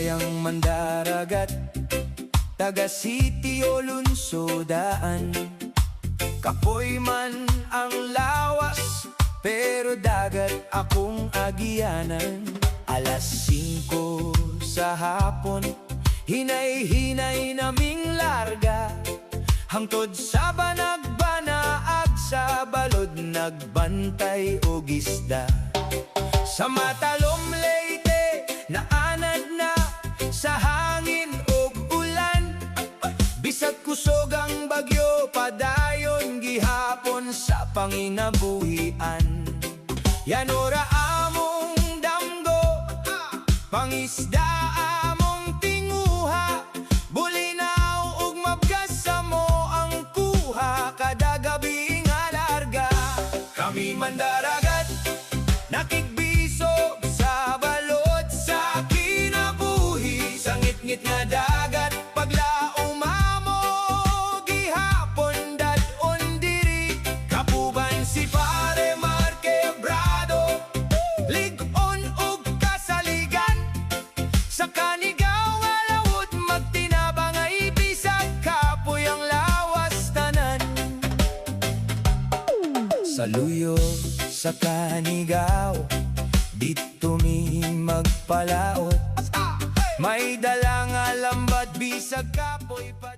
ang Mandaragat, taga City o Lunsodaan. Kapoy man ang lawas, pero dagat akong agianan. Alas 5 sa hapon, hinay-hinay naming larga, hangtod sa banagbanaag sa balod, nagbantay o gisda. Sa Matalom, Leyte, naanad na sa hangin o ulan, bisag kusog ang bagyo, padayon gihapon sa panginabuhian. Yanora among damgo, pangisda among tinguha, bulinaw ug mabgasa mo ang kuha, kada gabi nga larga. Kami Mandaragat, nakigbisog sa balod sa kinabuhi, sa ngit-ngit nga dagat, paglaom mamo gihapon dad-on diri. Kapuban si Pare Marquebrado, lig-on ug kasaligan, sa Kanigaw nga lawod magtinabang ay bisag kapoy ang lawas tanan. Sa luyo sa Kanigaw, dito mi magpalaot, may dala nga lambat bisag kapoy pa.